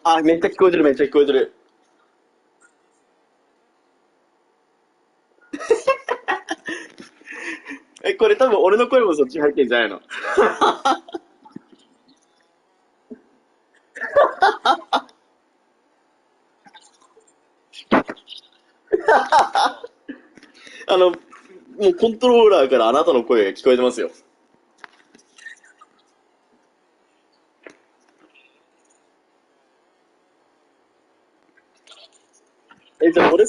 あ、めっちゃ聞こえてる、めっちゃ聞こえてる。え、これ多分俺の声もそっち入ってんじゃないの？もうコントローラーからあなたの声が聞こえてますよ。え、じゃあ俺、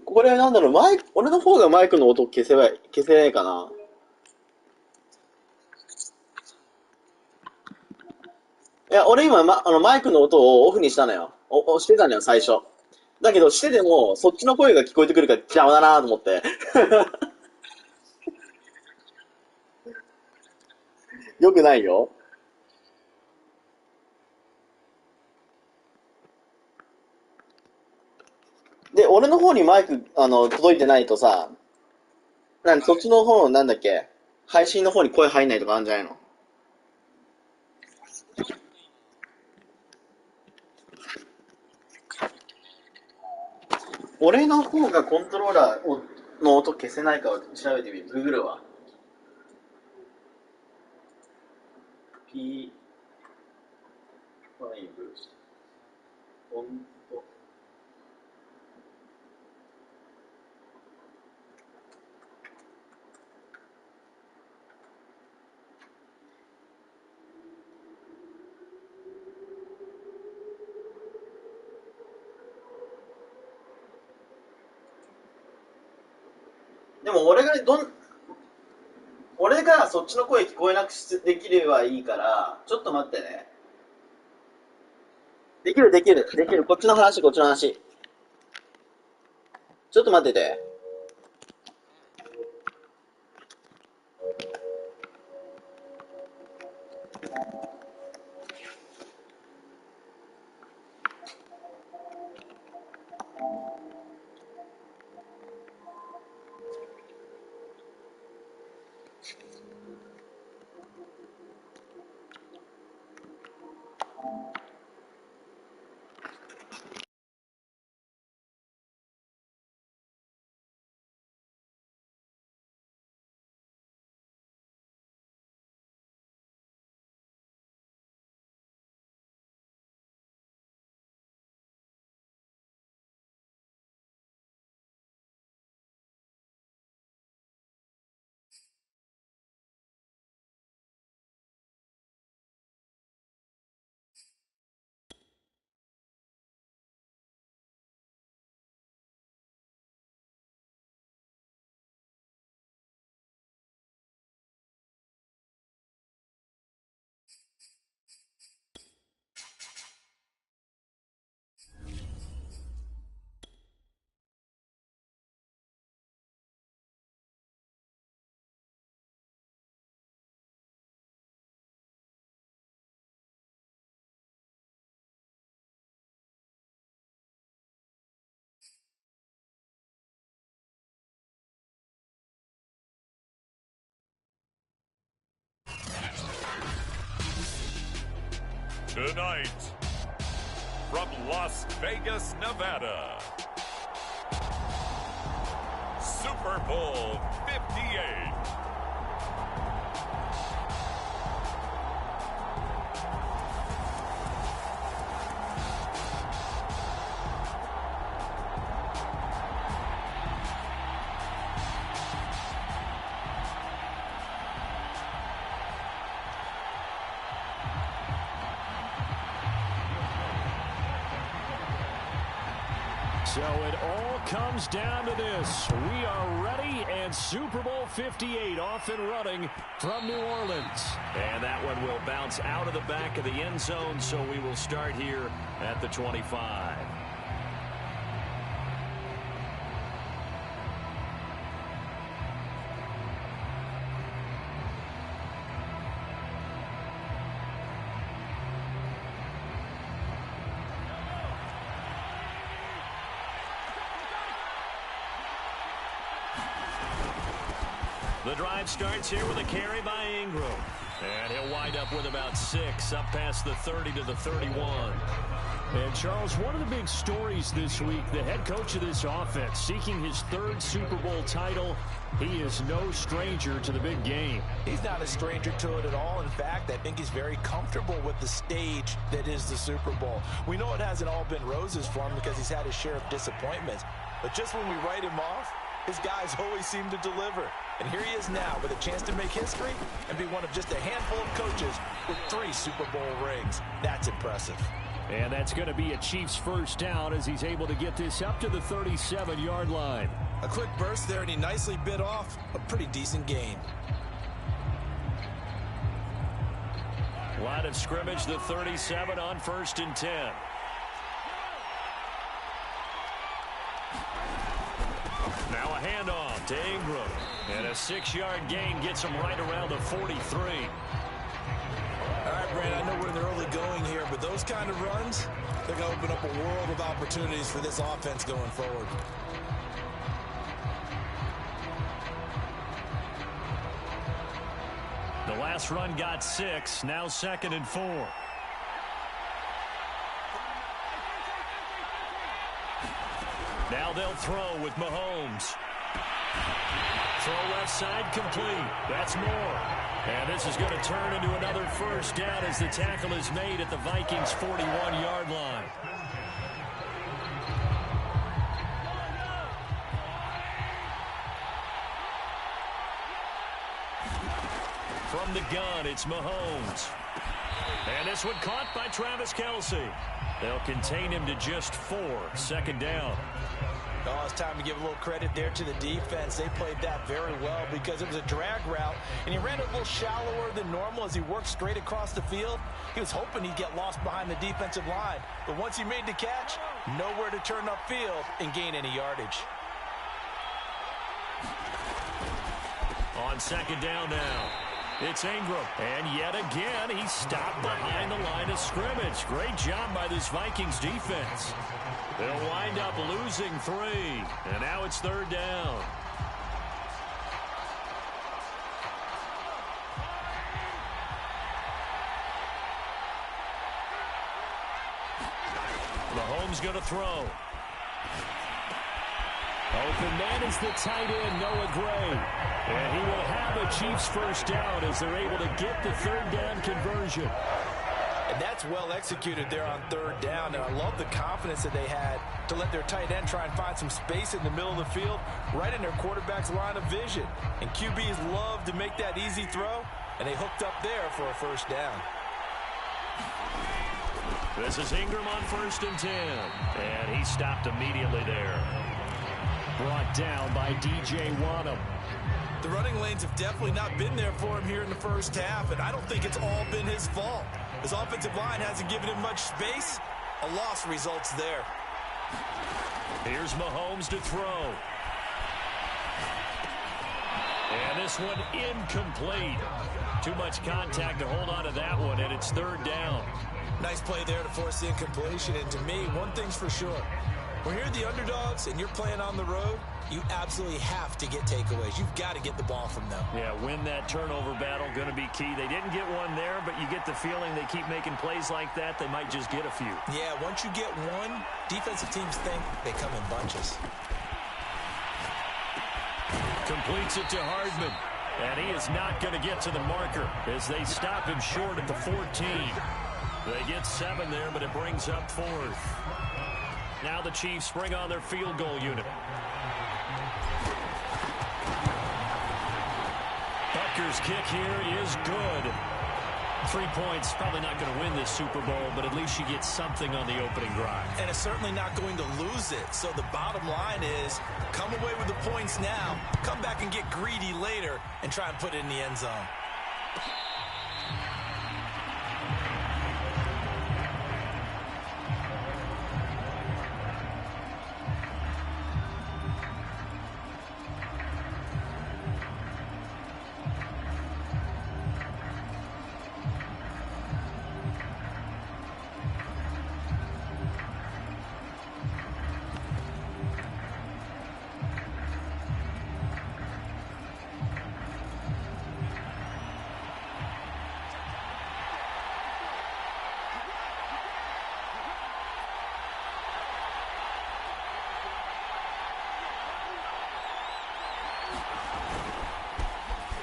これなんだろう、俺の方がマイクの音消せないかな？いや、俺今、マイクの音をオフにしたのよ。してたのよ、最初。だけど、してでも、そっちの声が聞こえてくるから邪魔だなと思って。よくないよ。で、俺の方にマイク、届いてないとさ、そっちの方、なんだっけ、配信の方に声入んないとかあるんじゃないの？俺の方がコントローラーの音消せないかを調べてみる。ググるわ。P5 フォント。でも俺がそっちの声聞こえなくできればいいから、ちょっと待ってね。できるできる。できる。こっちの話、こっちの話。ちょっと待ってて。Tonight, from Las Vegas, Nevada, Super Bowl 58. So it all comes down to this. We are ready, and Super Bowl 58 off and running from New Orleans. And that one will bounce out of the back of the end zone, so we will start here at the 25. The drive starts here with a carry by Ingram. And he'll wind up with about 6, up past the 30 to the 31. And, Charles, one of the big stories this week, the head coach of this offense seeking his 3rd Super Bowl title. He is no stranger to the big game. He's not a stranger to it at all. In fact, I think he's very comfortable with the stage that is the Super Bowl. We know it hasn't all been roses for him because he's had his share of disappointments. But just when we write him off, his guys always seem to deliver. And here he is now with a chance to make history and be one of just a handful of coaches with 3 Super Bowl rings. That's impressive. And that's going to be a Chiefs first down as he's able to get this up to the 37-yard line. A quick burst there, and he nicely bit off a pretty decent gain. Line of scrimmage, the 37 on 1st and 10. Now a handoff to Ingram. And a 6-yard gain gets him right around the 43. All right, Brandon, I know we're in the early going here, but those kind of runs, they're going to open up a world of opportunities for this offense going forward. The last run got 6, now 2nd and 4. Now they'll throw with Mahomes. Throw left side complete. That's more. And this is going to turn into another first down as the tackle is made at the Vikings' 41-yard line. From the gun, it's Mahomes. And this one caught by Travis Kelce. They'll contain him to just 4, 2nd down. Oh, it's time to give a little credit there to the defense. They played that very well because it was a drag route, and he ran it a little shallower than normal as he worked straight across the field. He was hoping he'd get lost behind the defensive line, but once he made the catch, nowhere to turn upfield and gain any yardage. On 2nd down now, it's Ingram. And yet again, he's stopped behind the line of scrimmage. Great job by this Vikings defense. They'll wind up losing 3. And now it's 3rd down. Mahomes going to throw. Open man is the tight end, Noah Gray. And he will have a Chiefs first down as they're able to get the 3rd down conversion. And that's well executed there on 3rd down. And I love the confidence that they had to let their tight end try and find some space in the middle of the field, right in their quarterback's line of vision. And QBs love to make that easy throw, and they hooked up there for a first down. This is Ingram on 1st and 10. And he stopped immediately there. Brought down by DJ Wanham. The running lanes have definitely not been there for him here in the first half, and I don't think it's all been his fault. His offensive line hasn't given him much space. A loss results there. Here's Mahomes to throw. And this one incomplete. Too much contact to hold on to that one, and it's 3rd down. Nice play there to force the incompletion, and to me, one thing's for sure. When you're the underdogs and you're playing on the road, you absolutely have to get takeaways. You've got to get the ball from them. Yeah, win that turnover battle, going to be key. They didn't get one there, but you get the feeling they keep making plays like that, they might just get a few. Yeah, once you get one, defensive teams think they come in bunches. Completes it to Hardman. And he is not going to get to the marker as they stop him short at the 14. They get 7 there, but it brings up 4th. Now the Chiefs bring on their field goal unit. Butker's kick here is good. 3 points, probably not going to win this Super Bowl, but at least you get something on the opening drive. And it's certainly not going to lose it. So the bottom line is, come away with the points now, come back and get greedy later, and try and put it in the end zone.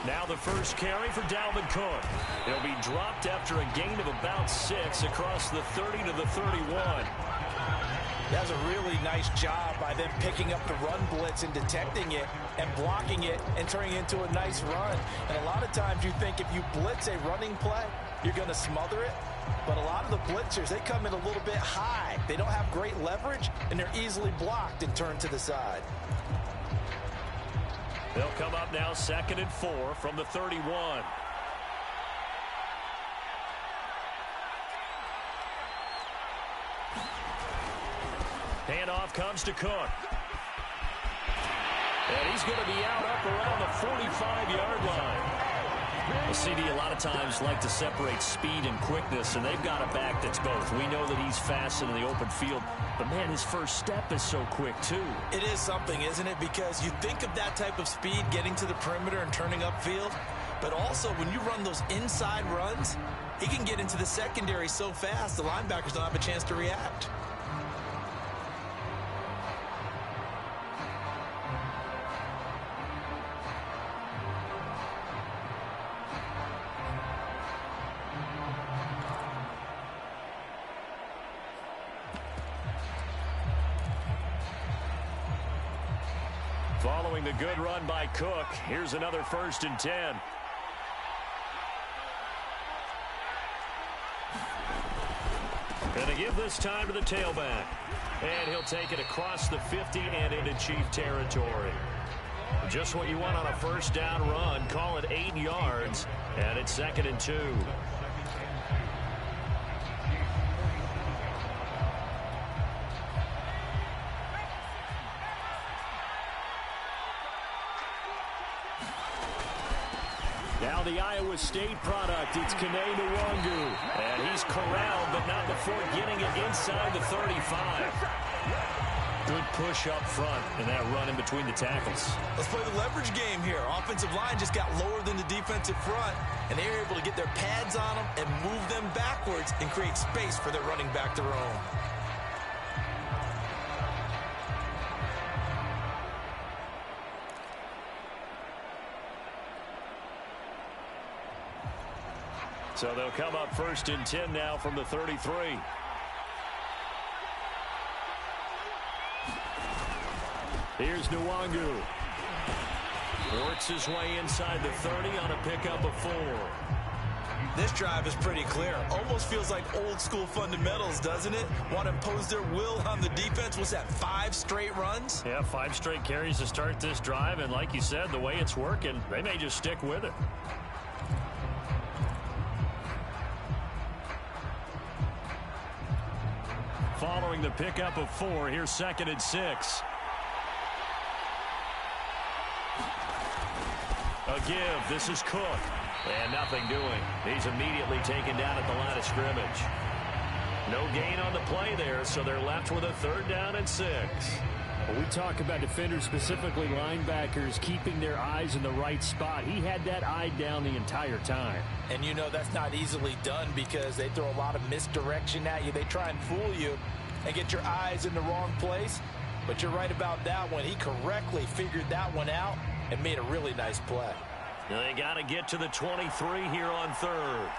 Now the first carry for Dalvin Cook. He'll be dropped after a gain of about 6 across the 30 to the 31. That's a really nice job by them picking up the run blitz and detecting it and blocking it and turning it into a nice run. And a lot of times you think if you blitz a running play, you're going to smother it. But a lot of the blitzers, they come in a little bit high. They don't have great leverage, and they're easily blocked and turned to the side. They'll come up now 2nd and 4 from the 31. Handoff comes to Cook. And he's going to be out up around the 45-yard line. Well, CD a lot of times like to separate speed and quickness, and they've got a back that's both. We know that he's fast in the open field, but, man, his first step is so quick, too. It is something, isn't it? Because you think of that type of speed getting to the perimeter and turning upfield, but also when you run those inside runs, he can get into the secondary so fast the linebackers don't have a chance to react. Following the good run by Cook, here's another 1st and 10. Gonna give this time to the tailback. And he'll take it across the 50 and into Chief territory. Just what you want on a first down run. Call it 8 yards. And it's 2nd and 2. Now the Iowa State product, it's Kene Nwangu. And he's corralled, but not before getting it inside the 35. Good push up front in that run in between the tackles. Let's play the leverage game here. Offensive line just got lower than the defensive front, and they were able to get their pads on them and move them backwards and create space for their running back to roam. So they'll come up 1st and 10 now from the 33. Here's Nwangu. Works his way inside the 30 on a pickup of 4. This drive is pretty clear. Almost feels like old school fundamentals, doesn't it? Want to impose their will on the defense. Was that 5 straight runs? Yeah, 5 straight carries to start this drive. And like you said, the way it's working, they may just stick with it. Following the pickup of 4, here's 2nd and 6. A give. This is Cook. And nothing doing. He's immediately taken down at the line of scrimmage. No gain on the play there, so they're left with a 3rd down and 6. Well, we talk about defenders, specifically linebackers, keeping their eyes in the right spot. He had that eye down the entire time. And you know that's not easily done because they throw a lot of misdirection at you. They try and fool you and get your eyes in the wrong place. But you're right about that one. He correctly figured that one out and made a really nice play. Now they got to get to the 23 here on 3rd.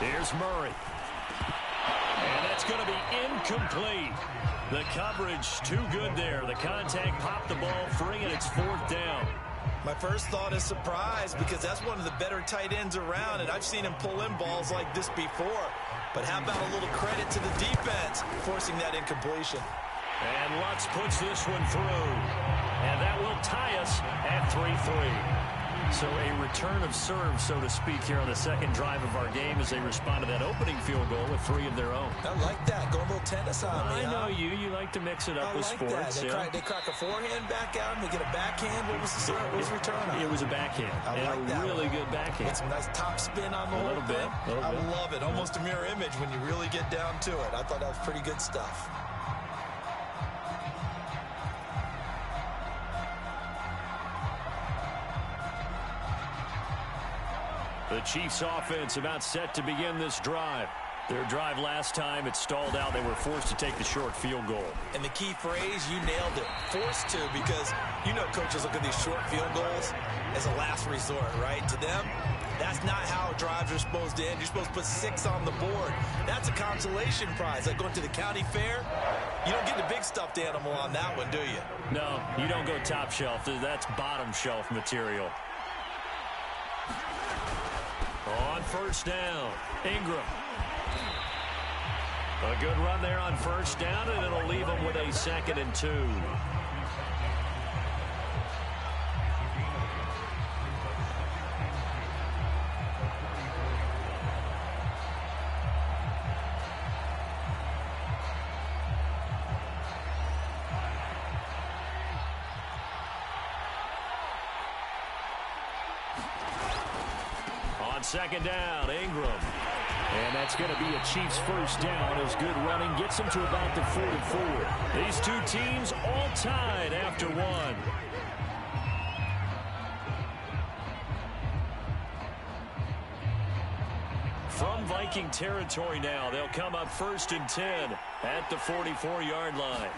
Here's Murray. And that's going to be incomplete. The coverage too good there. The contact popped the ball free, and it's 4th down. My first thought is surprise because that's one of the better tight ends around, and I've seen him pull in balls like this before. But how about a little credit to the defense forcing that incompletion? And Lutz puts this one through. And that will tie us at 3-3. So a return of serve, so to speak, here on the 2nd drive of our game as they respond to that opening field goal with 3 of their own. I like that. Go a little tennis on me. I know you. You like to mix it up with sports. That. They crack a forehand back out and they get a backhand. What was the serve? What was the return on? It was a backhand. I like that. Really good backhand. It's a nice top spin on the whole thing. I love it. Almost a mirror image when you really get down to it. I thought that was pretty good stuff. The Chiefs offense about set to begin this drive. Their drive last time, it stalled out. They were forced to take the short field goal. And the key phrase, you nailed it, forced to, because you know coaches look at these short field goals as a last resort, right? To them, that's not how drives are supposed to end. You're supposed to put 6 on the board. That's a consolation prize. Like going to the county fair, you don't get the big stuffed animal on that one, do you? No, you don't go top shelf. That's bottom shelf material. On first down, Ingram. A good run there on first down, and it'll leave them with a 2nd and 2. On 2nd down, Ingram. And that's going to be a Chiefs first down as good running gets them to about the 44. These two teams all tied after 1. From Viking territory now, they'll come up 1st and 10 at the 44-yard line.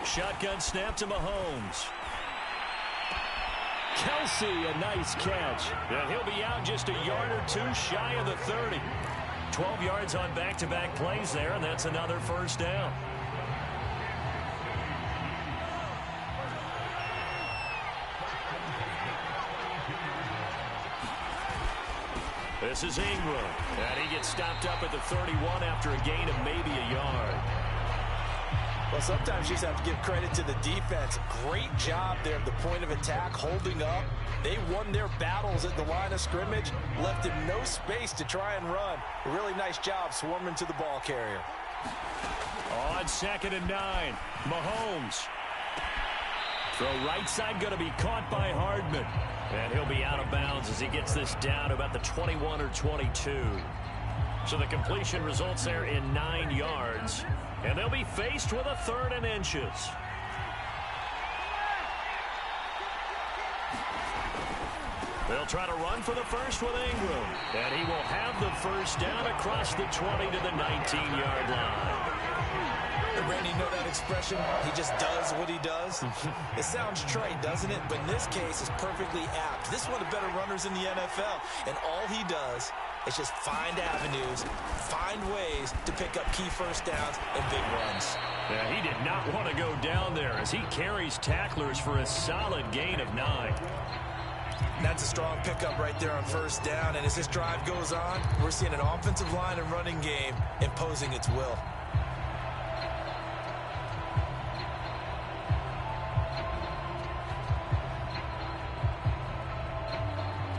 Shotgun snap to Mahomes. Kelsey, a nice catch. And he'll be out just a yard or 2 shy of the 30. 12 yards on back-to-back plays there, and that's another first down. This is Ingram, and he gets stopped up at the 31 after a gain of maybe a yard. Well, sometimes you just have to give credit to the defense. Great job there at the point of attack, holding up. They won their battles at the line of scrimmage, left him no space to try and run. A really nice job swarming to the ball carrier. On 2nd and 9, Mahomes. Throw right side going to be caught by Hardman. And he'll be out of bounds as he gets this down about the 21 or 22. So the completion results there in 9 yards. And they'll be faced with a 3rd and inches. They'll try to run for the first with Ingram. And he will have the first down across the 20 to the 19-yard line. Randy, you know that expression? He just does what he does. It sounds trite, doesn't it? But in this case, it's perfectly apt. This is one of the better runners in the NFL. And all he does is just find avenues, find ways to pick up key first downs and big runs. Yeah, he did not want to go down there as he carries tacklers for a solid gain of 9. That's a strong pickup right there on first down. And as this drive goes on, we're seeing an offensive line and running game imposing its will.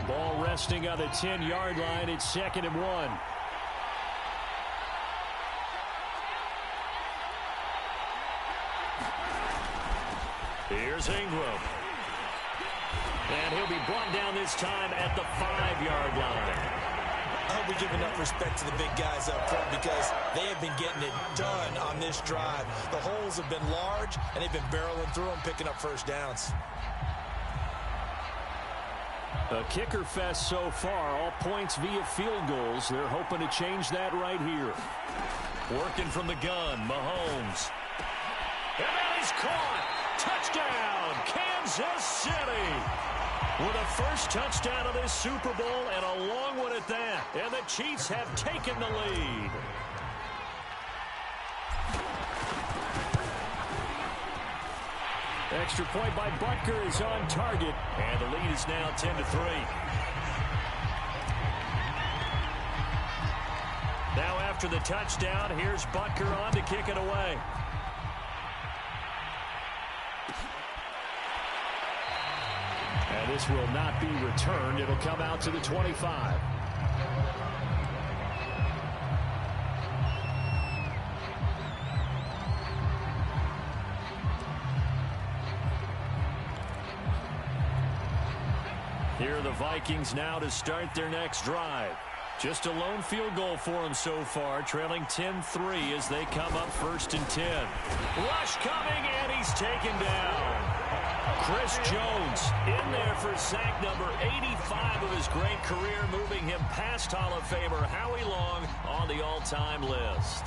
Ball resting on the 10-yard line. It's 2nd and 1. Here's Ingram. And he'll be brought down this time at the 5-yard line. I hope we give enough respect to the big guys up front because they have been getting it done on this drive. The holes have been large, and they've been barreling through them, picking up first downs. A kicker fest so far, all points via field goals. They're hoping to change that right here. Working from the gun, Mahomes. And that is caught. Touchdown, Kansas City. With a first touchdown of this Super Bowl and a long one at that. And the Chiefs have taken the lead. Extra point by Butker is on target. And the lead is now 10-3. Now after the touchdown, here's Butker on to kick it away. And this will not be returned. It'll come out to the 25. Here are the Vikings now to start their next drive. Just a lone field goal for them so far, trailing 10-3 as they come up 1st and 10. Rush coming, and he's taken down. Chris Jones in there for sack number 85 of his great career, moving him past Hall of Famer Howie Long on the all-time list.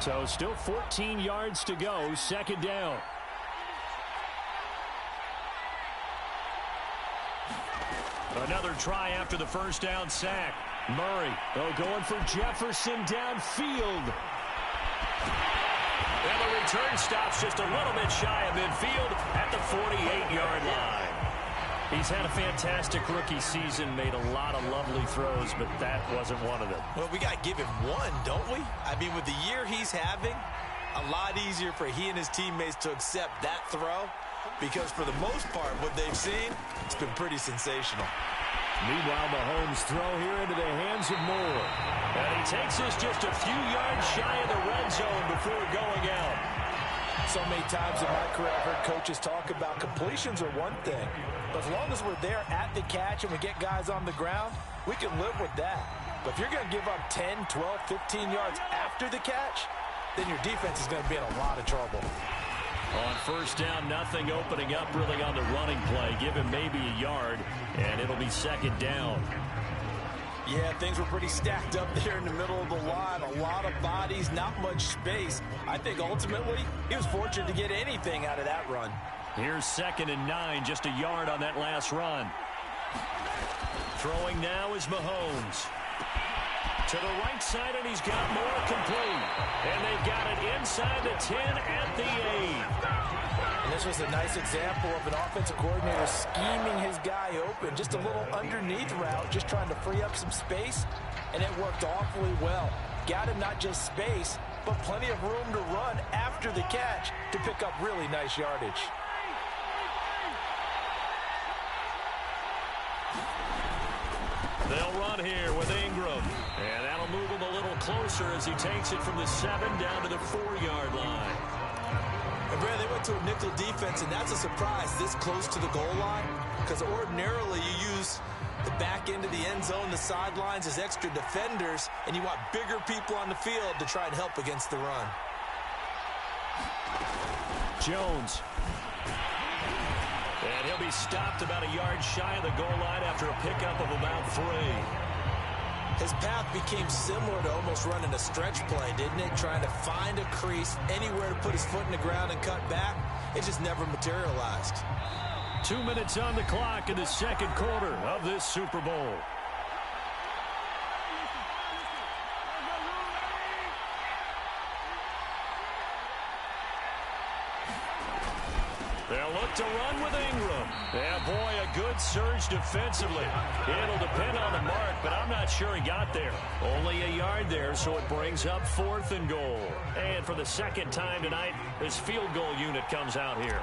So still 14 yards to go, second down. Another try after the first down sack. Murray, going for Jefferson downfield. And the return stops just a little bit shy of midfield at the 48-yard line. He's had a fantastic rookie season, made a lot of lovely throws, but that wasn't one of them. Well, we got to give him one, don't we? I mean, with the year he's having, a lot easier for he and his teammates to accept that throw, because for the most part, what they've seen, it's been pretty sensational. Meanwhile, Mahomes' throw here into the hands of Moore. And he takes us just a few yards shy of the red zone before going out. So many times in my career, I've heard coaches talk about completions are one thing. But as long as we're there at the catch and we get guys on the ground, we can live with that. But if you're going to give up 10, 12, 15 yards after the catch, then your defense is going to be in a lot of trouble. On first down, nothing opening up really on the running play. Give him maybe a yard, and it'll be second down. Yeah, things were pretty stacked up there in the middle of the line. A lot of bodies, not much space. I think ultimately he was fortunate to get anything out of that run. Here's 2nd and 9, just a yard on that last run. Throwing now is Mahomes. To the right side, and he's got more complete. And they've got it inside the 10 at the 8. And this was a nice example of an offensive coordinator scheming his guy open. Just a little underneath route, just trying to free up some space. And it worked awfully well. Got him not just space, but plenty of room to run after the catch to pick up really nice yardage. They'll run here with Ingram. And that'll move him a little closer as he takes it from the 7 down to the 4-yard line. And Brad, they went to a nickel defense, and that's a surprise this close to the goal line, because ordinarily you use the back end of the end zone, the sidelines as extra defenders, and you want bigger people on the field to try and help against the run. Jones. And he'll be stopped about a yard shy of the goal line after a pickup of about 3. His path became similar to almost running a stretch play, didn't it? Trying to find a crease, anywhere to put his foot in the ground and cut back. It just never materialized. 2 minutes on the clock in the second quarter of this Super Bowl. They'll look to run with Ingram. Yeah, boy, a good surge defensively. It'll depend on the mark, but I'm not sure he got there. Only a yard there, so it brings up 4th and goal. And for the second time tonight, this field goal unit comes out here.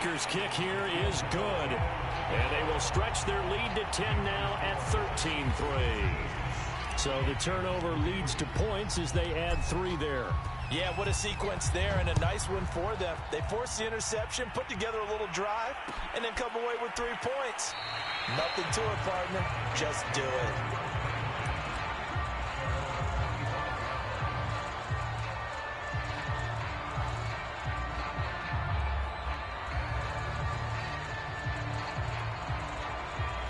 Rutgers' kick here is good. And they will stretch their lead to 10 now at 13-3. So the turnover leads to points as they add 3 there. Yeah, what a sequence there, and a nice one for them. They force the interception, put together a little drive, and then come away with 3 points. Nothing to it, partner. Just do it.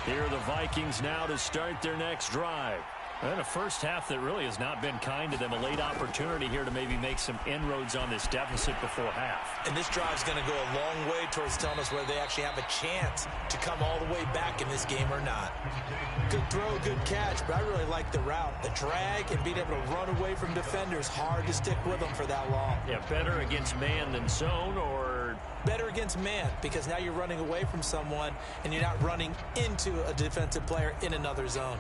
Here are the Vikings now to start their next drive. And a first half that really has not been kind to them. A late opportunity here to maybe make some inroads on this deficit before half. And this drive's going to go a long way towards telling us whether they actually have a chance to come all the way back in this game or not. Good throw, good catch, but I really like the route. The drag and being able to run away from defenders. Hard to stick with them for that long. Yeah, better against man than zone, or better against man, because now you're running away from someone and you're not running into a defensive player in another zone.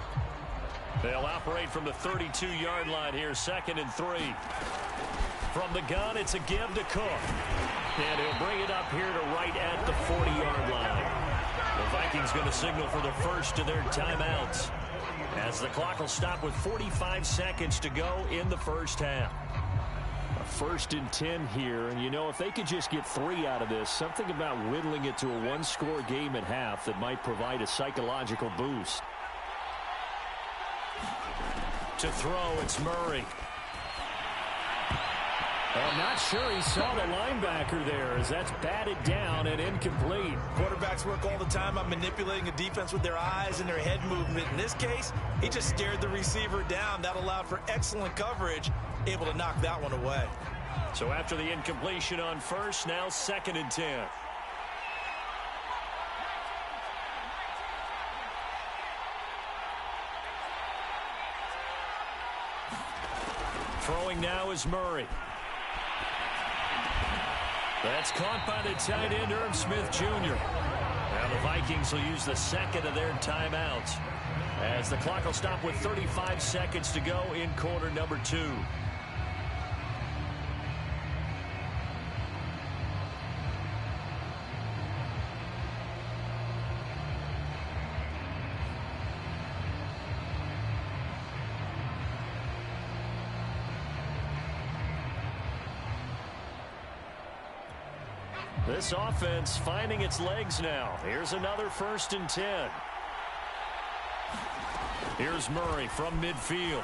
They'll operate from the 32-yard line here, 2nd and 3. From the gun, it's a give to Cook. And he'll bring it up here to right at the 40-yard line. The Vikings going to signal for the first of their timeouts, as the clock will stop with 45 seconds to go in the first half. A 1st and 10 here, and you know, if they could just get 3 out of this, something about whittling it to a 1-score game at half that might provide a psychological boost. To throw, it's Murray. I'm not sure he saw the linebacker there, as that's batted down and incomplete. Quarterbacks work all the time on manipulating a defense with their eyes and their head movement. In this case, he just stared the receiver down. That allowed for excellent coverage, able to knock that one away. So after the incompletion on first, now 2nd and 10. Throwing now is Murray. That's caught by the tight end, Irv Smith Jr. Now the Vikings will use the 2nd of their timeouts, as the clock will stop with 35 seconds to go in quarter number 2. This offense finding its legs now. Here's another 1st and 10. Here's Murray from midfield.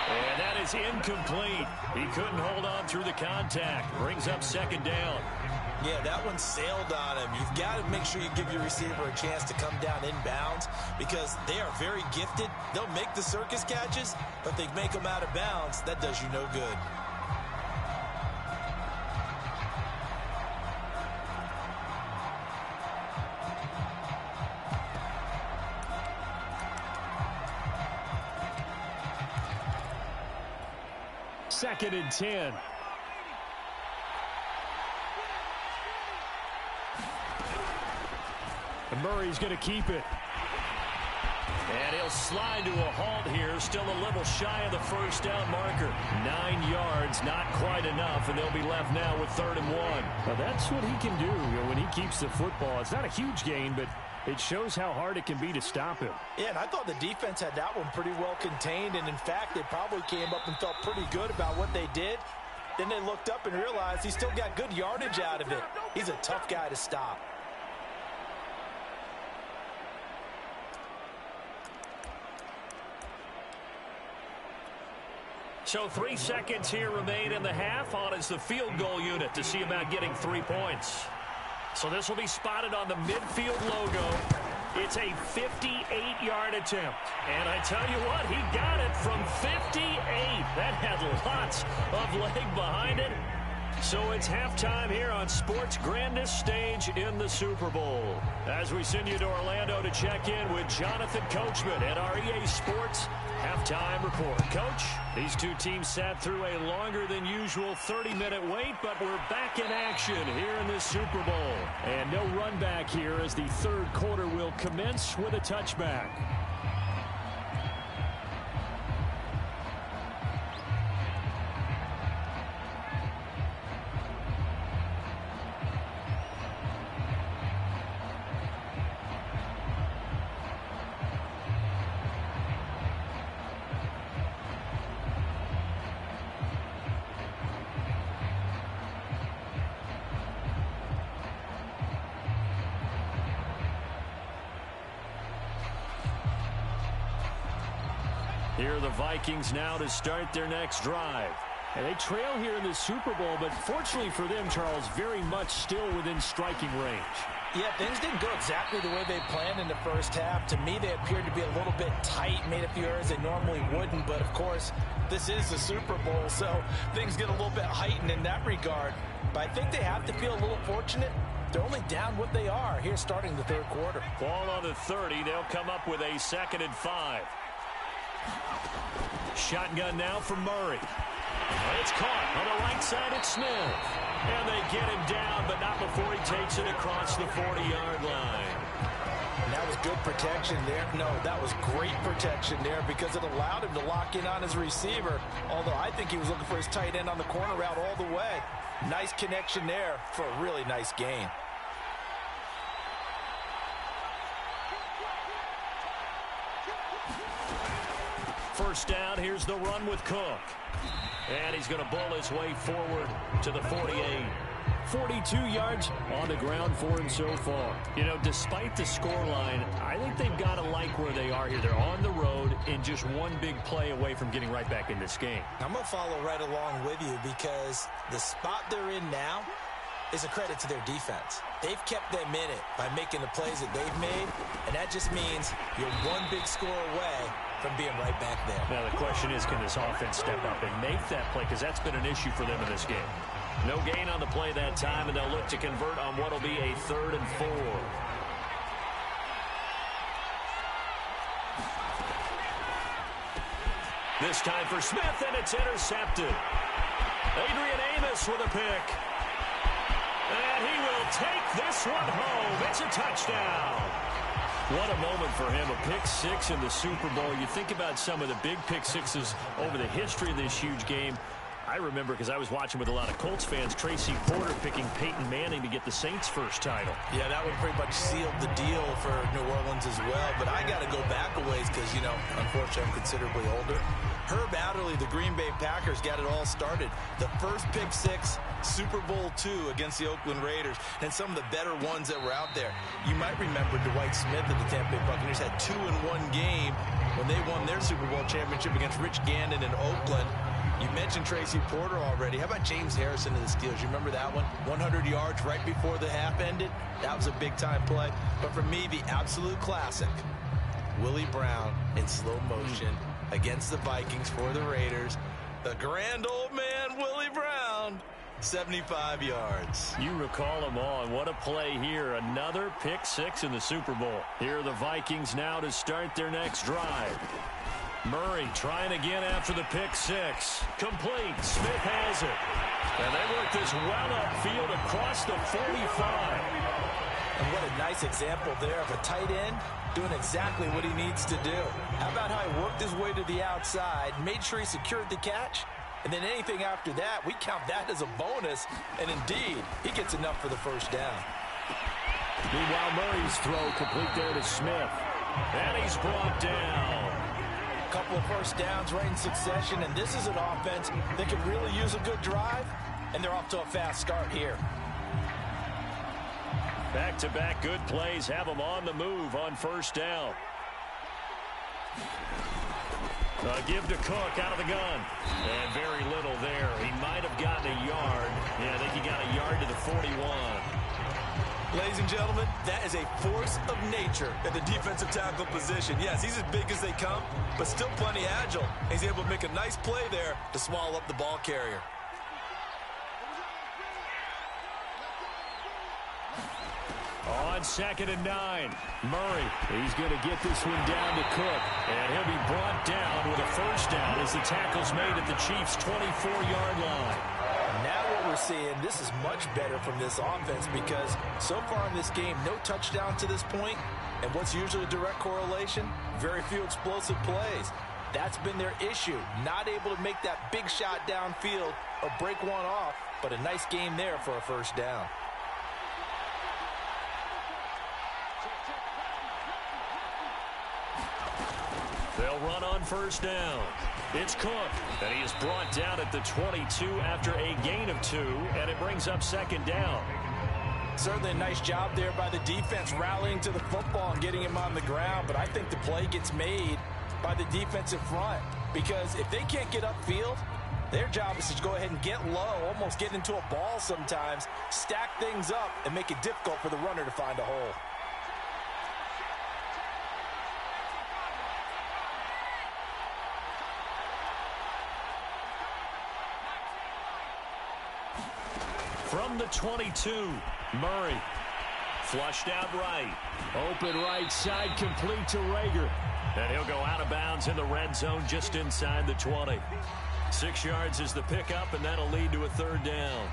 And that is incomplete. He couldn't hold on through the contact. Brings up 2nd down. Yeah, that one sailed on him. You've got to make sure you give your receiver a chance to come down inbounds, because they are very gifted. They'll make the circus catches, but they make them out of bounds. That does you no good. Second and 10. And Murray's going to keep it. And he'll slide to a halt here, still a little shy of the 1st down marker. 9 yards, not quite enough, and they'll be left now with 3rd and 1. Well, that's what he can do, when he keeps the football. It's not a huge gain, but it shows how hard it can be to stop him. Yeah, and I thought the defense had that one pretty well contained, and in fact, they probably came up and felt pretty good about what they did. Then they looked up and realized he still got good yardage out of it. He's a tough guy to stop. So 3 seconds here remain in the half. On is the field goal unit to see about getting 3 points. So this will be spotted on the midfield logo. It's a 58-yard attempt. And I tell you what, he got it from 58. That had lots of leg behind it. So it's halftime here on sports' grandest stage in the Super Bowl. As we send you to Orlando to check in with Jonathan Coachman at our EA Sports halftime report. Coach, these two teams sat through a longer than usual 30-minute wait, but we're back in action here in this Super Bowl. And no run back here, as the 3rd quarter will commence with a touchback. Here are the Vikings now to start their next drive. And they trail here in the Super Bowl, but fortunately for them, Charles, very much still within striking range. Yeah, things didn't go exactly the way they planned in the first half. To me, they appeared to be a little bit tight, made a few errors they normally wouldn't. But, of course, this is the Super Bowl, so things get a little bit heightened in that regard. But I think they have to feel a little fortunate. They're only down what they are here starting the 3rd quarter. Ball on the 30. They'll come up with a 2nd and 5. Shotgun now for Murray. It's caught on the right side at Smith. And they get him down, but not before he takes it across the 40-yard line. And that was good protection there. No, that was great protection there, because it allowed him to lock in on his receiver. Although I think he was looking for his tight end on the corner route all the way. Nice connection there for a really nice gain. First down, here's the run with Cook. And he's going to bull his way forward to the 48. 42 yards on the ground for him so far. You know, despite the scoreline, I think they've got to like where they are here. They're on the road and just one big play away from getting right back in this game. I'm going to follow right along with you because the spot they're in now is a credit to their defense. They've kept them in it by making the plays that they've made, and that just means you're one big score away from being right back there. Now the question is, can this offense step up and make that play? Because that's been an issue for them in this game. No gain on the play that time, and they'll look to convert on what will be a 3rd and 4. This time for Smith, and it's intercepted. Adrian Amos with a pick. And he will take this one home. It's a touchdown. What a moment for him, a pick 6 in the Super Bowl. You think about some of the big pick 6s over the history of this huge game. I remember, because I was watching with a lot of Colts fans, Tracy Porter picking Peyton Manning to get the Saints' first title. Yeah, that would pretty much seal the deal for New Orleans as well. But I got to go back a ways because, you know, unfortunately I'm considerably older. Herb Adderley, the Green Bay Packers, got it all started. The first pick 6, Super Bowl II against the Oakland Raiders, and some of the better ones that were out there. You might remember Dwight Smith of the Tampa Bay Buccaneers had 2 in one game when they won their Super Bowl championship against Rich Gannon in Oakland. You mentioned Tracy Porter already. How about James Harrison of the Steelers? You remember that one? 100 yards right before the half ended? That was a big-time play. But for me, the absolute classic, Willie Brown in slow motion against the Vikings for the Raiders. The grand old man, Willie Brown, 75 yards. You recall them all, and what a play here. Another pick 6 in the Super Bowl. Here are the Vikings now to start their next drive. Murray trying again after the pick 6. Complete. Smith has it. And they work this well upfield across the 45. And what a nice example there of a tight end doing exactly what he needs to do. How about how he worked his way to the outside, made sure he secured the catch, and then anything after that, we count that as a bonus. And indeed, he gets enough for the first down. Meanwhile, Murray's throw complete there to Smith. And he's brought down. A couple of first downs right in succession, and this is an offense that could really use a good drive, and they're off to a fast start here. Back-to-back good plays have them on the move on first down. Give to Cook out of the gun. And very little there. He might have gotten a yard. Yeah, I think he got a yard to the 41. Ladies and gentlemen, that is a force of nature at the defensive tackle position. Yes, he's as big as they come, but still plenty agile. He's able to make a nice play there to swallow up the ball carrier. On 2nd and 9, Murray, he's going to get this one down to Cook, and he'll be brought down with a first down as the tackle's made at the Chiefs' 24-yard line. Now what we're seeing, this is much better from this offense because so far in this game, no touchdown to this point, and what's usually a direct correlation? Very few explosive plays. That's been their issue, not able to make that big shot downfield or break one off, but a nice game there for a first down. They'll run on first down. It's Cook, and he is brought down at the 22 after a gain of 2, and it brings up 2nd down. Certainly a nice job there by the defense rallying to the football and getting him on the ground, but I think the play gets made by the defensive front because if they can't get upfield, their job is to go ahead and get low, almost get into a ball sometimes, stack things up, and make it difficult for the runner to find a hole. From the 22, Murray. Flushed out right. Open right side, complete to Rager. And he'll go out of bounds in the red zone just inside the 20. 6 yards is the pickup, and that'll lead to a 3rd down.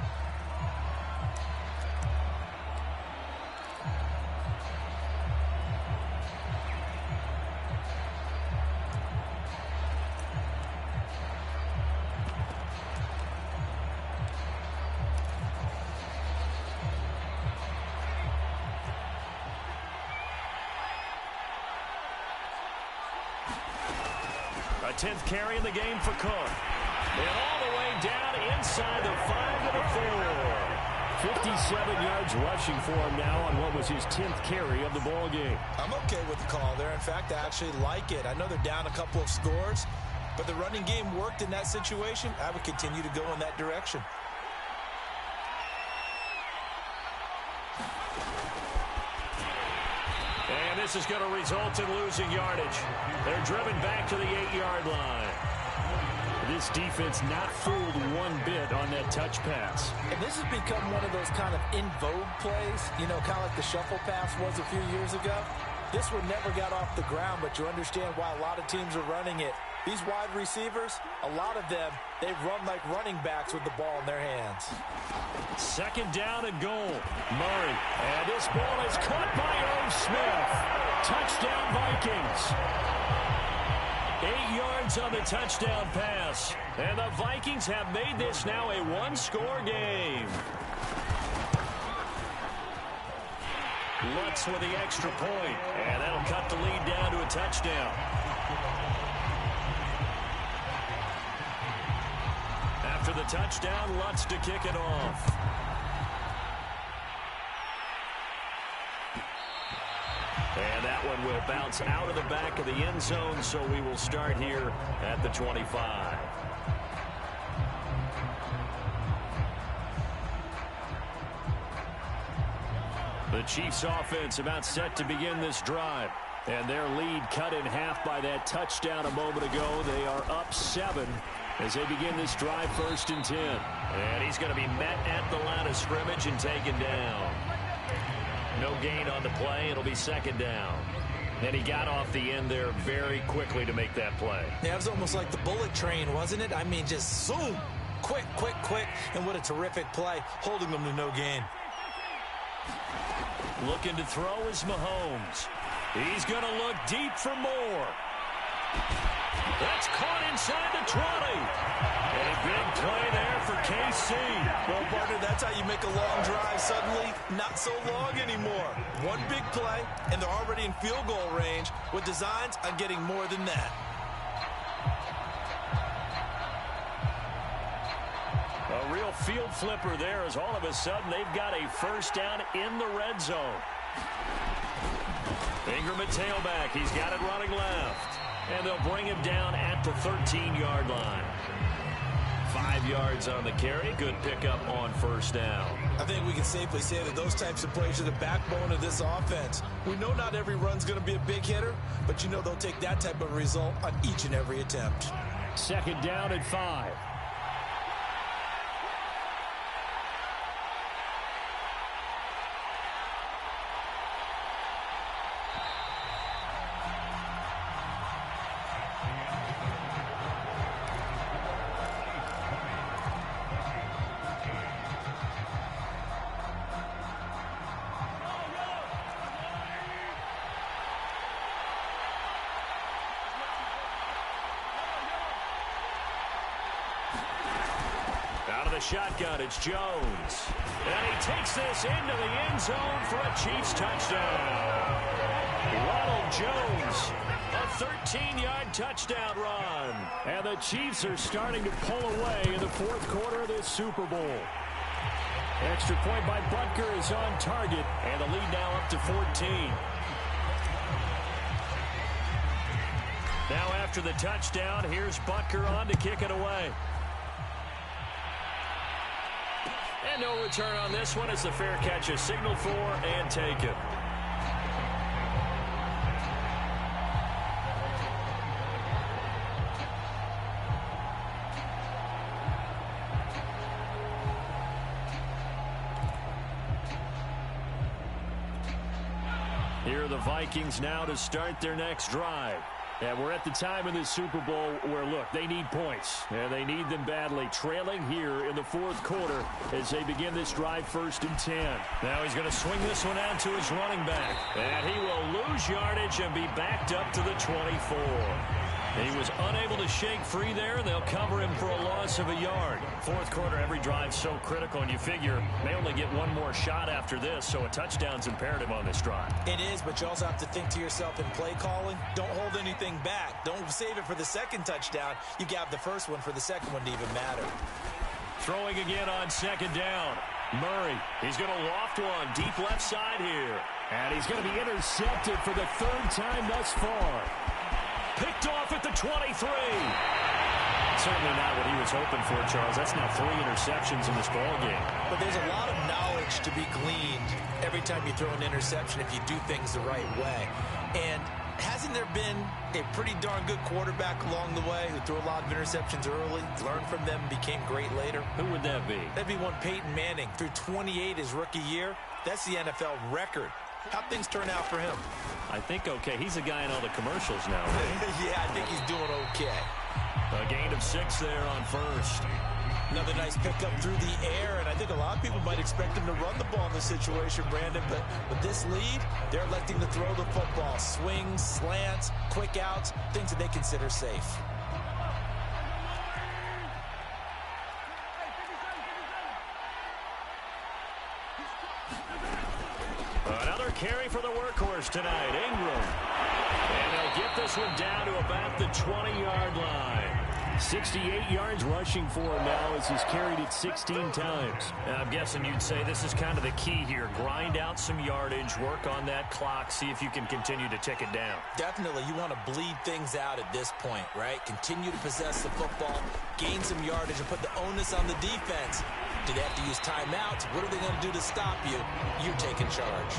10th carry in the game for Cook. And all the way down inside the 5 to the 4. 57 yards rushing for him now on what was his 10th carry of the ball game. I'm okay with the call there. In fact, I actually like it. I know they're down a couple of scores, but the running game worked in that situation. I would continue to go in that direction. And this is going to result in losing yardage. They're driven back to the 8-yard line. This defense not fooled one bit on that touch pass. And this has become one of those kind of in vogue plays, you know, kind of like the shuffle pass was a few years ago. This one never got off the ground, but you understand why a lot of teams are running it. These wide receivers, a lot of them, they run like running backs with the ball in their hands. 2nd down and goal. Murray. And this ball is caught by Irv Smith. Touchdown Vikings. 8 yards on the touchdown pass. And the Vikings have made this now a one-score game. Lutz with the extra point. And that'll cut the lead down to a touchdown. After the touchdown, Lutz to kick it off. And that one will bounce out of the back of the end zone, so we will start here at the 25. The Chiefs offense about set to begin this drive. And their lead cut in half by that touchdown a moment ago. They are up 7 as they begin this drive 1st and 10. And he's going to be met at the line of scrimmage and taken down. No gain on the play. It'll be 2nd down. And he got off the end there very quickly to make that play. Yeah, it was almost like the bullet train, wasn't it? I mean, just zoom. Quick, quick, quick. And what a terrific play, holding them to no gain. Looking to throw is Mahomes. He's going to look deep for more. That's caught inside the 20. A big play there for KC. Well, partner, that's how you make a long drive suddenly not so long anymore. One big play, and they're already in field goal range with designs on getting more than that. A real field flipper there as all of a sudden they've got a 1st down in the red zone. Ingram at tailback. He's got it running left. And they'll bring him down at the 13-yard line. 5 yards on the carry. Good pickup on 1st down. I think we can safely say that those types of plays are the backbone of this offense. We know not every run's going to be a big hitter, but you know they'll take that type of result on each and every attempt. 2nd down and 5. Shotgun, it's Jones. And he takes this into the end zone for a Chiefs touchdown. Ronald Jones, a 13-yard touchdown run. And the Chiefs are starting to pull away in the 4th quarter of this Super Bowl. Extra point by Butker is on target, and the lead now up to 14. Now after the touchdown, here's Butker on to kick it away. And no return on this one. It's the fair catch is signaled for and taken. Here are the Vikings now to start their next drive. And we're at the time in this Super Bowl where, look, they need points. And they need them badly. Trailing here in the 4th quarter as they begin this drive 1st and 10. Now he's going to swing this one out to his running back. And he will lose yardage and be backed up to the 24. He was unable to shake free there. They'll cover him for a loss of a yard. Fourth quarter, every drive's so critical, and you figure they only get one more shot after this, so a touchdown's imperative on this drive. It is, but you also have to think to yourself in play calling, don't hold anything back. Don't save it for the second touchdown. You got the first one for the second one to even matter. Throwing again on second down. Murray, he's going to loft one deep left side here. And he's going to be intercepted for the third time thus far. Picked off at the 23. Certainly not what he was hoping for, Charles. That's now 3 interceptions in this ball game. But there's a lot of knowledge to be gleaned every time you throw an interception if you do things the right way. And hasn't there been a pretty darn good quarterback along the way who threw a lot of interceptions early, learned from them, became great later? Who would that be? That'd be one Peyton Manning. Threw 28 his rookie year. That's the NFL record. How'd things turn out for him? I think okay. He's a guy in all the commercials now. Yeah, I think he's doing okay. A gain of 6 there on first. Another nice pickup through the air, and I think a lot of people might expect him to run the ball in this situation, Brandon, but with this lead, they're electing to throw the football. Swings, slants, quick outs, things that they consider safe. Another carry for the workhorse tonight, Ingram. And they'll get this one down to about the 20-yard line. 68 yards rushing for him now as he's carried it 16 times. And I'm guessing you'd say this is kind of the key here. Grind out some yardage, work on that clock, see if you can continue to tick it down. Definitely, you want to bleed things out at this point, right? Continue to possess the football, gain some yardage, and put the onus on the defense. Do they have to use timeouts? What are they going to do to stop you? You're taking charge.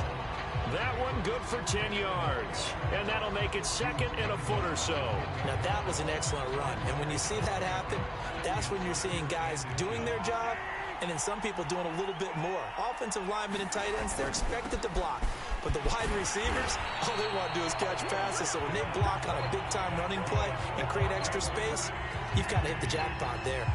That one good for 10 yards. And that'll make it second and a foot or so. Now, that was an excellent run. And when you see that happen, that's when you're seeing guys doing their job and then some people doing a little bit more. Offensive linemen and tight ends, they're expected to block. But the wide receivers, all they want to do is catch passes. So when they block on a big-time running play and create extra space, you've got to hit the jackpot there.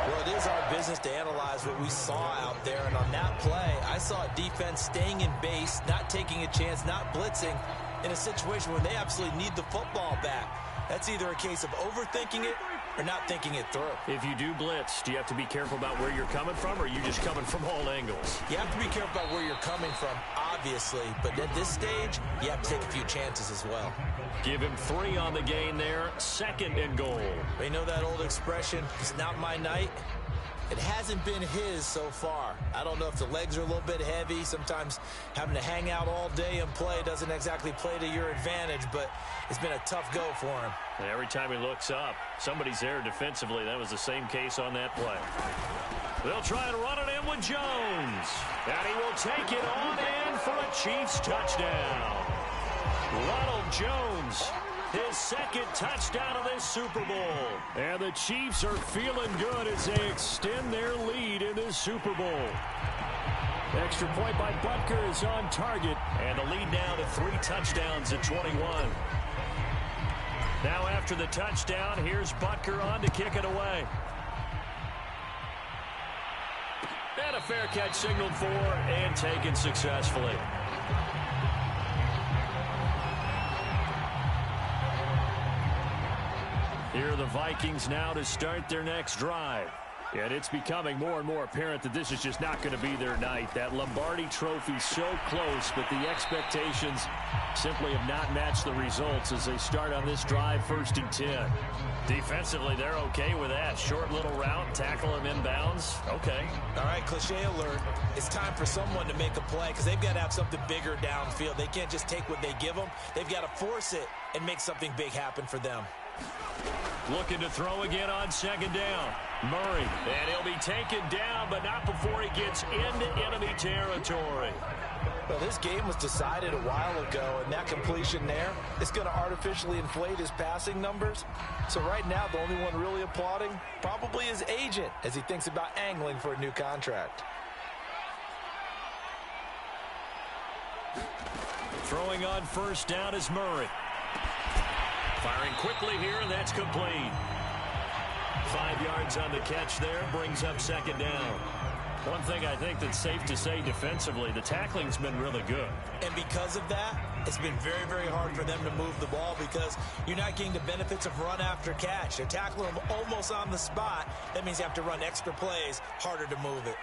Well, it is our business to analyze what we saw out there. And on that play, I saw a defense staying in base, not taking a chance, not blitzing, in a situation where they absolutely need the football back. That's either a case of overthinking it or not thinking it through. If you do blitz, do you have to be careful about where you're coming from, or are you just coming from all angles? You have to be careful about where you're coming from, obviously. But at this stage, you have to take a few chances as well. Give him 3 on the gain there. Second and goal. You know that old expression, it's not my night? It hasn't been his so far. I don't know if the legs are a little bit heavy. Sometimes having to hang out all day and play doesn't exactly play to your advantage, but it's been a tough go for him. And every time he looks up, somebody's there defensively. That was the same case on that play. They'll try and run it in with Jones. And he will take it on in for a Chiefs touchdown. Ronald Jones, his second touchdown of this Super Bowl. And the Chiefs are feeling good as they extend their lead in this Super Bowl. Extra point by Butker is on target. And the lead now to 3 touchdowns at 21. Now after the touchdown, here's Butker on to kick it away. And a fair catch signaled for and taken successfully. Here are the Vikings now to start their next drive. And it's becoming more and more apparent that this is just not going to be their night. That Lombardi trophy so close, but the expectations simply have not matched the results as they start on this drive 1st and 10. Defensively, they're okay with that. Short little route, tackle him inbounds. Okay. All right, cliche alert. It's time for someone to make a play because they've got to have something bigger downfield. They can't just take what they give them. They've got to force it and make something big happen for them. Looking to throw again on 2nd down. Murray. And he'll be taken down, but not before he gets into enemy territory. Well, this game was decided a while ago, and that completion there is going to artificially inflate his passing numbers. So right now, the only one really applauding probably his agent as he thinks about angling for a new contract. Throwing on 1st down is Murray. Firing quickly here, and that's complete. 5 yards on the catch there, brings up 2nd down. One thing I think that's safe to say defensively, the tackling's been really good. And because of that, it's been very, very hard for them to move the ball because you're not getting the benefits of run after catch. They're tackling them almost on the spot. That means you have to run extra plays, harder to move it.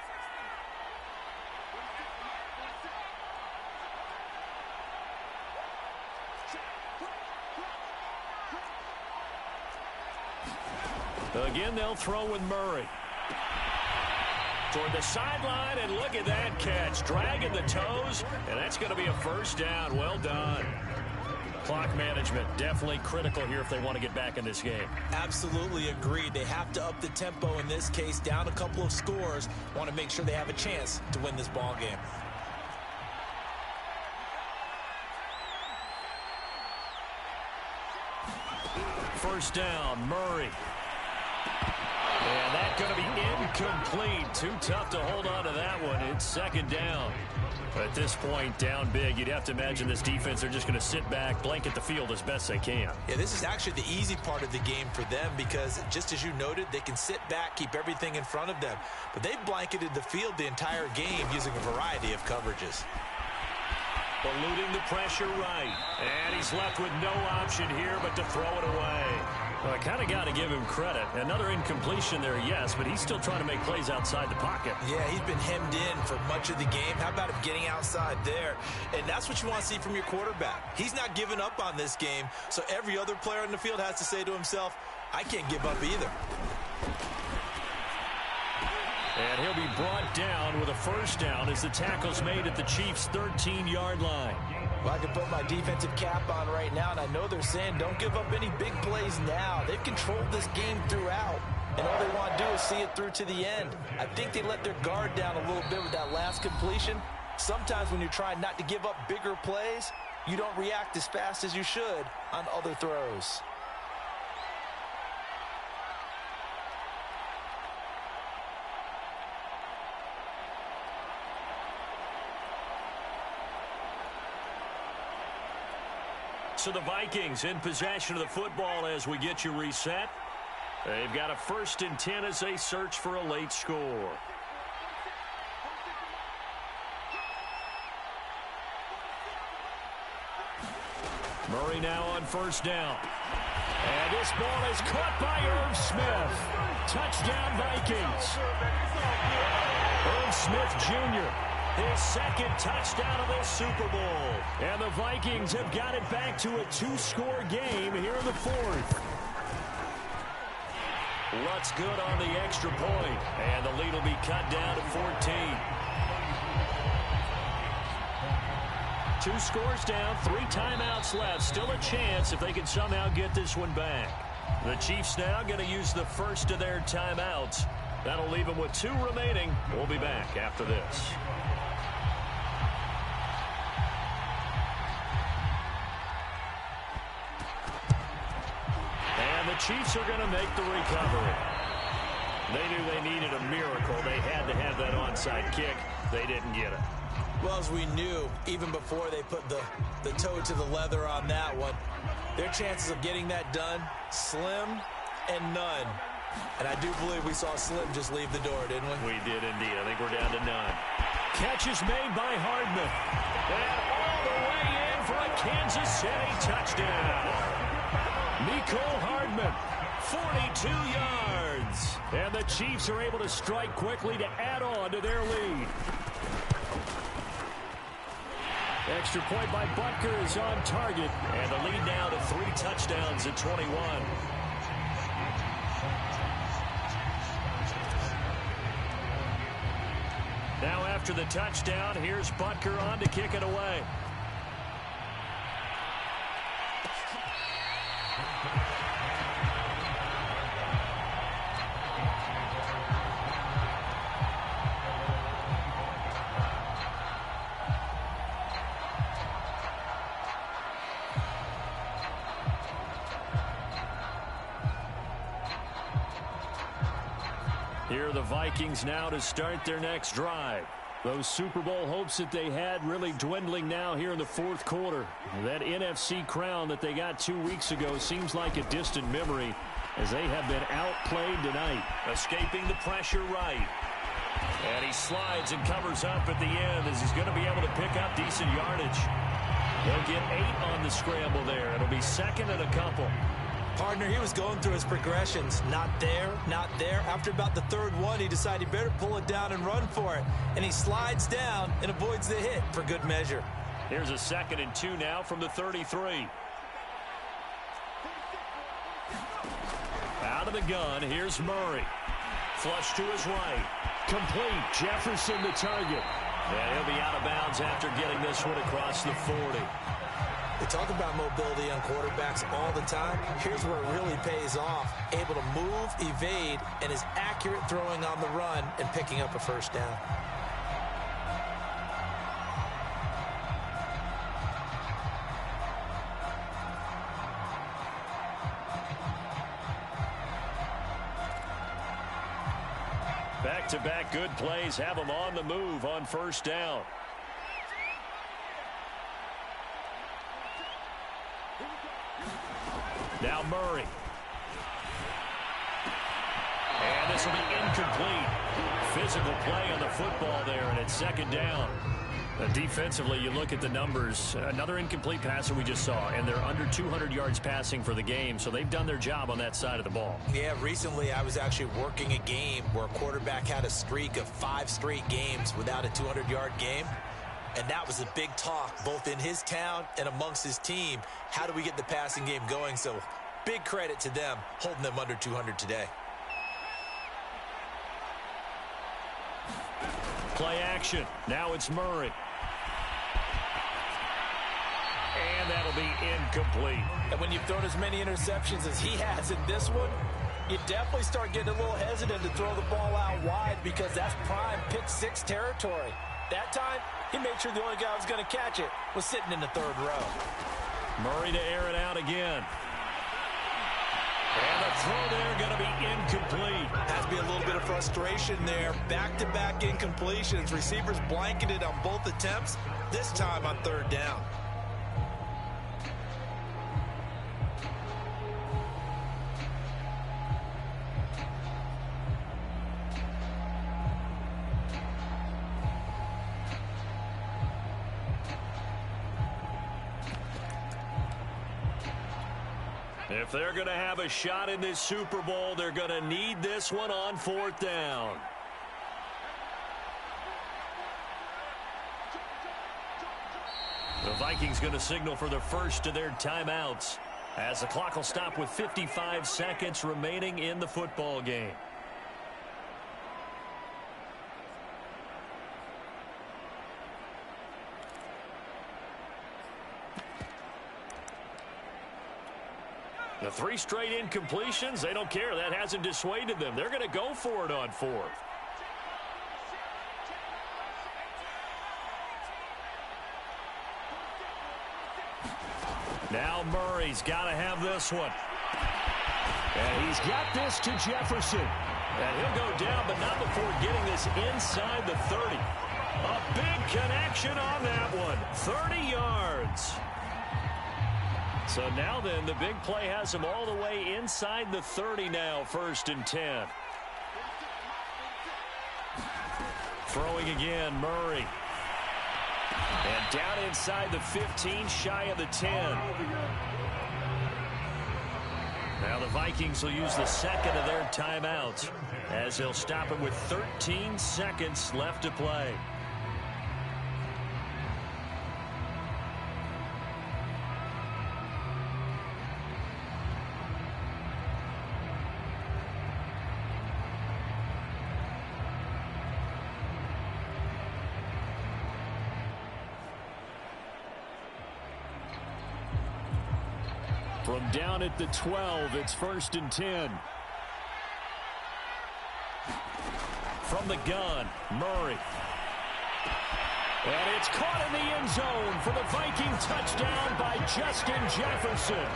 Again, they'll throw with Murray. Toward the sideline, and look at that catch. Dragging the toes, and that's going to be a first down. Well done. Clock management, definitely critical here if they want to get back in this game. Absolutely agreed. They have to up the tempo in this case, down a couple of scores. Want to make sure they have a chance to win this ball game. First down, Murray. And that's going to be incomplete. Too tough to hold on to that one. It's second down. At this point, down big, you'd have to imagine this defense are just going to sit back, blanket the field as best they can. Yeah, this is actually the easy part of the game for them because, just as you noted, they can sit back, keep everything in front of them. But they've blanketed the field the entire game using a variety of coverages. Eluding the pressure right. And he's left with no option here but to throw it away. Well, I kind of got to give him credit. Another incompletion there, yes, but he's still trying to make plays outside the pocket. Yeah, he's been hemmed in for much of the game. How about him getting outside there? And that's what you want to see from your quarterback. He's not giving up on this game, so every other player in the field has to say to himself, I can't give up either. And he'll be brought down with a first down as the tackle's made at the Chiefs' 13-yard line. Well, I can put my defensive cap on right now, and I know they're saying don't give up any big plays now. They've controlled this game throughout, and all they want to do is see it through to the end. I think they let their guard down a little bit with that last completion. Sometimes when you're trying not to give up bigger plays, you don't react as fast as you should on other throws. So the Vikings in possession of the football as we get you reset. They've got a 1st and 10 as they search for a late score. Murray now on first down. And this ball is caught by Irv Smith. Touchdown Vikings. Irv Smith Jr., his second touchdown of the Super Bowl. And the Vikings have got it back to a 2-score game here in the 4th. Lutz good on the extra point. And the lead will be cut down to 14. 2 scores down, 3 timeouts left. Still a chance if they can somehow get this one back. The Chiefs now going to use the first of their timeouts. That'll leave them with 2 remaining. We'll be back after this. Chiefs are going to make the recovery. They knew they needed a miracle. They had to have that onside kick. They didn't get it. Well, as we knew, even before they put the toe to the leather on that one, their chances of getting that done, slim and none. And I do believe we saw Slim just leave the door, didn't we? We did indeed. I think we're down to none. Catch is made by Hardman. And all the way in for a Kansas City touchdown. Mecole Hardman, 42 yards. And the Chiefs are able to strike quickly to add on to their lead. Extra point by Butker is on target. And the lead now to 3 touchdowns at 21. Now after the touchdown, here's Butker on to kick it away. Here are the Vikings now to start their next drive. Those Super Bowl hopes that they had really dwindling now here in the 4th quarter. That NFC crown that they got 2 weeks ago seems like a distant memory as they have been outplayed tonight. Escaping the pressure right. And he slides and covers up at the end as he's going to be able to pick up decent yardage. They'll get 8 on the scramble there. It'll be second and a couple. Partner, he was going through his progressions. Not there, not there. After about the third one, he decided he better pull it down and run for it. And he slides down and avoids the hit for good measure. Here's a 2nd and 2 now from the 33. Out of the gun, here's Murray. Flush to his right. Complete. Jefferson the target. And he'll be out of bounds after getting this one across the 40. They talk about mobility on quarterbacks all the time. Here's where it really pays off. Able to move, evade, and is accurate throwing on the run and picking up a first down. Back-to-back good plays have them on the move on first down. Now Murray. And this will be incomplete. Physical play on the football there, and it's second down. Defensively, you look at the numbers. Another incomplete passer we just saw, and they're under 200 yards passing for the game, so they've done their job on that side of the ball. Yeah, recently I was actually working a game where a quarterback had a streak of 5 straight games without a 200-yard game. And that was a big talk, both in his town and amongst his team. How do we get the passing game going? So big credit to them, holding them under 200 today. Play action. Now it's Murray. And that'll be incomplete. And when you've thrown as many interceptions as he has in this one, you definitely start getting a little hesitant to throw the ball out wide because that's prime pick 6 territory. That time, he made sure the only guy who was going to catch it was sitting in the 3rd row. Murray to air it out again. And the throw there going to be incomplete. Has to be a little bit of frustration there. Back-to-back incompletions. Receivers blanketed on both attempts, this time on 3rd down. If they're going to have a shot in this Super Bowl, they're going to need this one on 4th down. The Vikings going to signal for the first of their timeouts as the clock will stop with 55 seconds remaining in the football game. The 3 straight incompletions, they don't care. That hasn't dissuaded them. They're going to go for it on 4th. Now Murray's got to have this one. And he's got this to Jefferson. And he'll go down, but not before getting this inside the 30. A big connection on that one. 30 yards. So now then, the big play has him all the way inside the 30 now, 1st and 10. Throwing again, Murray. And down inside the 15, shy of the 10. Now the Vikings will use the 2nd of their timeouts as they'll stop it with 13 seconds left to play. From down at the 12, it's 1st and 10. From the gun, Murray. And it's caught in the end zone for the Viking touchdown by Justin Jefferson.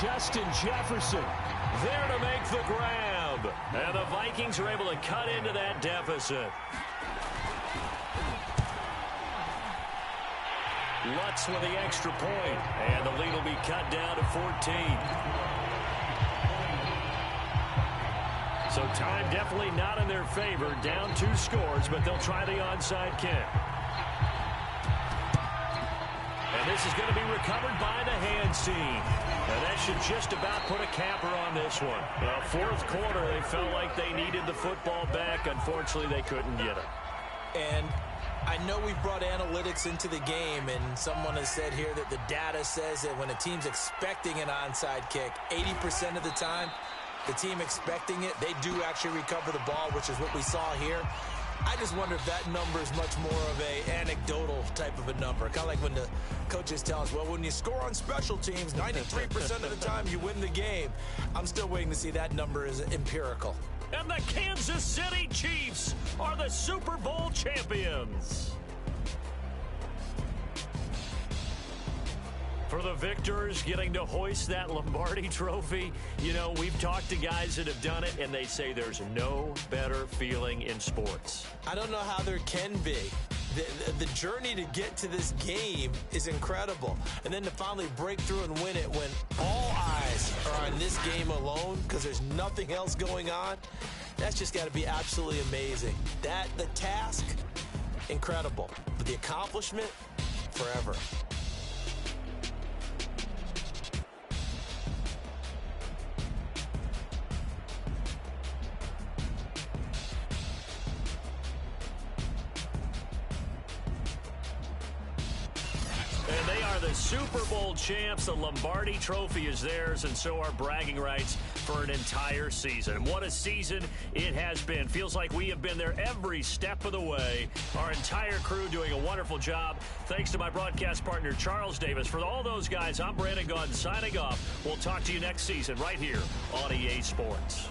Justin Jefferson there to make the grab. And the Vikings are able to cut into that deficit. Lutz with the extra point, and the lead will be cut down to 14. So time definitely not in their favor. Down 2 scores, but they'll try the onside kick. And this is going to be recovered by the hands team. And that should just about put a capper on this one. Well, fourth quarter, they felt like they needed the football back. Unfortunately, they couldn't get it. And I know we've brought analytics into the game, and someone has said here that the data says that when a team's expecting an onside kick, 80% of the time, the team expecting it, they do actually recover the ball, which is what we saw here. I just wonder if that number is much more of a anecdotal type of a number. Kind of like when the coaches tell us, well, when you score on special teams, 93% of the time you win the game. I'm still waiting to see that number is empirical. And the Kansas City Chiefs are the Super Bowl champions. For the victors getting to hoist that Lombardi trophy, you know, we've talked to guys that have done it, and they say there's no better feeling in sports. I don't know how there can be. The journey to get to this game is incredible. And then to finally break through and win it when all eyes are on this game alone because there's nothing else going on, that's just got to be absolutely amazing. The task, incredible. But the accomplishment, forever. And they are the Super Bowl champs. The Lombardi trophy is theirs, and so are bragging rights for an entire season. And what a season it has been. Feels like we have been there every step of the way. Our entire crew doing a wonderful job. Thanks to my broadcast partner, Charles Davis. For all those guys, I'm Brandon Gunn signing off. We'll talk to you next season right here on EA Sports.